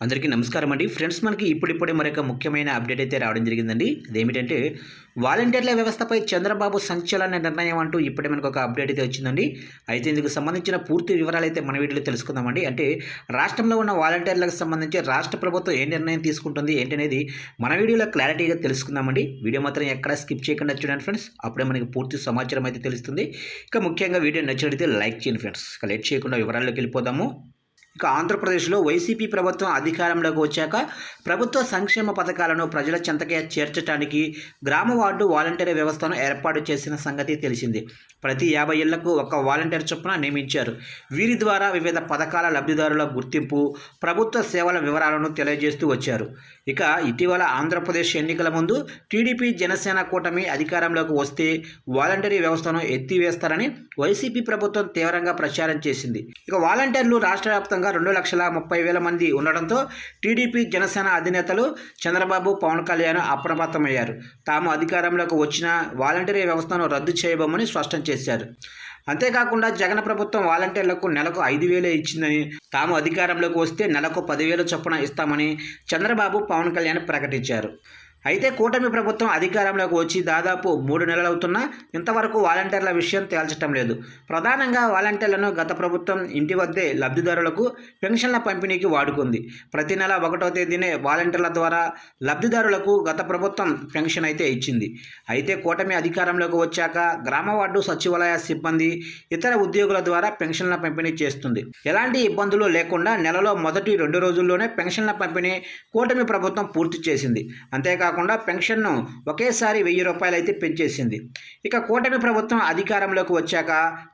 అందరికీ నమస్కారం అండి ఫ్రెండ్స్. మనకి ఇప్పుడిప్పుడే మరొక ముఖ్యమైన అప్డేట్ అయితే రావడం జరిగిందండి. అదేమిటంటే వాలంటీర్ల వ్యవస్థపై చంద్రబాబు సంచలన నిర్ణయం అంటూ ఇప్పుడే మనకు ఒక అప్డేట్ అయితే వచ్చిందండి. అయితే ఇందుకు సంబంధించిన పూర్తి వివరాలు అయితే మన వీడియోలో తెలుసుకుందామండి. అంటే రాష్ట్రంలో ఉన్న వాలంటీర్లకు సంబంధించి రాష్ట్ర ప్రభుత్వం ఏ నిర్ణయం తీసుకుంటుంది ఏంటనేది మన వీడియోలో క్లారిటీగా తెలుసుకుందామండి. వీడియో మాత్రం ఎక్కడ స్కిప్ చేయకుండా చూడండి ఫ్రెండ్స్, అప్పుడే మనకి పూర్తి సమాచారం అయితే తెలుస్తుంది. ఇక ముఖ్యంగా వీడియో నచ్చినట్లయితే లైక్ చేయండి ఫ్రెండ్స్. ఇక లేట్ చేయకుండా వివరాల్లోకి వెళ్ళిపోదాము. ఇక ఆంధ్రప్రదేశ్లో వైసీపీ ప్రభుత్వం అధికారంలోకి వచ్చాక ప్రభుత్వ సంక్షేమ పథకాలను ప్రజల చెంతకే చేర్చడానికి గ్రామ వార్డు వాలంటీర్ వ్యవస్థను ఏర్పాటు చేసిన సంగతి తెలిసింది. ప్రతి 50 ఏళ్లకు ఒక వాలంటీర్ చొప్పున నియమించారు. వీరి ద్వారా వివిధ పథకాల లబ్ధిదారుల గుర్తింపు, ప్రభుత్వ సేవల వివరాలను తెలియజేస్తూ వచ్చారు. ఇక ఇటీవల ఆంధ్రప్రదేశ్ ఎన్నికల ముందు టీడీపీ జనసేన కూటమి అధికారంలోకి వస్తే వాలంటీర్ వ్యవస్థను ఎత్తివేస్తారని వైసీపీ ప్రభుత్వం తీవ్రంగా ప్రచారం చేసింది. ఇక వాలంటీర్లు రాష్ట్ర వ్యాప్తంగా 2,30,000 మంది ఉండడంతో టీడీపీ జనసేన అధినేతలు చంద్రబాబు, పవన్ కళ్యాణ్ అప్రమత్తమయ్యారు. తాము అధికారంలోకి వచ్చిన వాలంటీర్ వ్యవస్థను రద్దు చేయబోమని స్పష్టం చేశారు. అంతేకాకుండా జగన్ ప్రభుత్వం వాలంటీర్లకు నెలకు 5,000 ఇచ్చిందని, తాము అధికారంలోకి వస్తే నెలకు 10,000 చొప్పున ఇస్తామని చంద్రబాబు, పవన్ కళ్యాణ్ ప్రకటించారు. అయితే కూటమి ప్రభుత్వం అధికారంలోకి వచ్చి దాదాపు 3 నెలలవుతున్నా ఇంతవరకు వాలంటీర్ల విషయం తేల్చడం లేదు. ప్రధానంగా వాలంటీర్లను గత ప్రభుత్వం ఇంటి వద్దే లబ్ధిదారులకు పెన్షన్ల పంపిణీకి వాడుకుంది. ప్రతి నెల 1వ తేదీనే వాలంటీర్ల ద్వారా లబ్ధిదారులకు గత ప్రభుత్వం పెన్షన్ అయితే ఇచ్చింది. అయితే కూటమి అధికారంలోకి వచ్చాక గ్రామ వార్డు సచివాలయ సిబ్బంది, ఇతర ఉద్యోగుల ద్వారా పెన్షన్ల పంపిణీ చేస్తుంది. ఎలాంటి ఇబ్బందులు లేకుండా నెలలో మొదటి 2 రోజుల్లోనే పెన్షన్ల పంపిణీ కూటమి ప్రభుత్వం పూర్తి చేసింది. అంతేకాకుండా పెన్షన్ను ఒకేసారి 1,000 రూపాయలు అయితే పెంచేసింది. ఇక కూటమి ప్రభుత్వం అధికారంలోకి వచ్చాక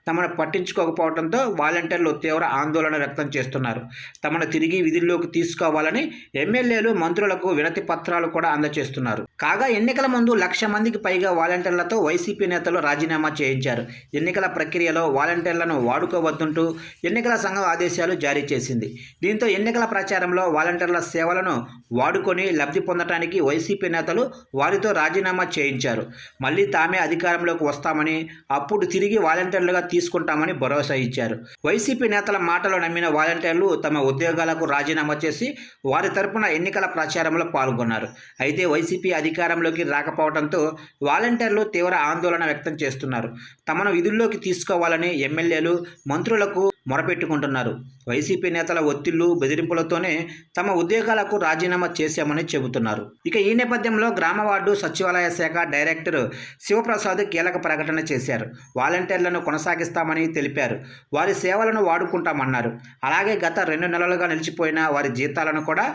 తమను పట్టించుకోకపోవడంతో వాలంటీర్లు తీవ్ర ఆందోళన వ్యక్తం చేస్తున్నారు. తమను తిరిగి విధుల్లోకి తీసుకోవాలని ఎమ్మెల్యేలు, మంత్రులకు వినతి పత్రాలు కూడా అందజేస్తున్నారు. కాగా ఎన్నికల ముందు 1,00,000 మందికి పైగా వాలంటీర్లతో వైసీపీ నేతలు రాజీనామా చేయించారు. ఎన్నికల ప్రక్రియలో వాలంటీర్లను వాడుకోవద్దంటూ ఎన్నికల సంఘం ఆదేశాలు జారీ చేసింది. దీంతో ఎన్నికల ప్రచారంలో వాలంటీర్ల సేవలను వాడుకొని లబ్ధి పొందడానికి వైసీపీ నేతలు వారితో రాజీనామా చేయించారు. మళ్ళీ తామే అధికారంలోకి వస్తామని, అప్పుడు తిరిగి వాలంటీర్లుగా తీసుకుంటామని భరోసా ఇచ్చారు. వైసీపీ నేతల మాటలు నమ్మిన వాలంటీర్లు తమ ఉద్యోగాలకు రాజీనామా చేసి వారి తరపున ఎన్నికల ప్రచారంలో పాల్గొన్నారు. అయితే వైసీపీ అధికారంలోకి రాకపోవడంతో వాలంటీర్లు తీవ్ర ఆందోళన వ్యక్తం చేస్తున్నారు. తమను విధుల్లోకి తీసుకోవాలని ఎమ్మెల్యేలు, మంత్రులకు మొరపెట్టుకుంటున్నారు. వైసీపీ నేతల ఒత్తిళ్లు, బెదిరింపులతోనే తమ ఉద్యోగాలకు రాజీనామా చేశామని చెబుతున్నారు. ఇక ఈ నేపథ్యంలో గ్రామ వార్డు సచివాలయ శాఖ డైరెక్టర్ శివప్రసాద్ కీలక ప్రకటన చేశారు. వాలంటీర్లను కొనసాగిస్తామని తెలిపారు. వారి సేవలను వాడుకుంటామన్నారు. అలాగే గత 2 నెలలుగా నిలిచిపోయిన వారి జీతాలను కూడా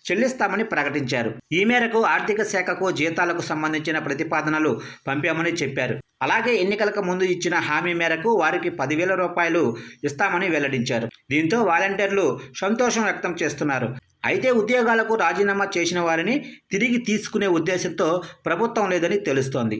చెల్లిస్తామని ప్రకటించారు. ఈ మేరకు ఆర్థిక శాఖకు జీతాలకు సంబంధించిన ప్రతిపాదనలు పంపామని చెప్పారు. అలాగే ఎన్నికలకు ముందు ఇచ్చిన హామీ మేరకు వారికి 10,000 రూపాయలు ఇస్తామని వెల్లడించారు. దీంతో వాలంటీర్లు సంతోషం వ్యక్తం చేస్తున్నారు. అయితే ఉద్యోగాలకు రాజీనామా చేసిన వారిని తిరిగి తీసుకునే ఉద్దేశంతో ప్రభుత్వం లేదని తెలుస్తోంది.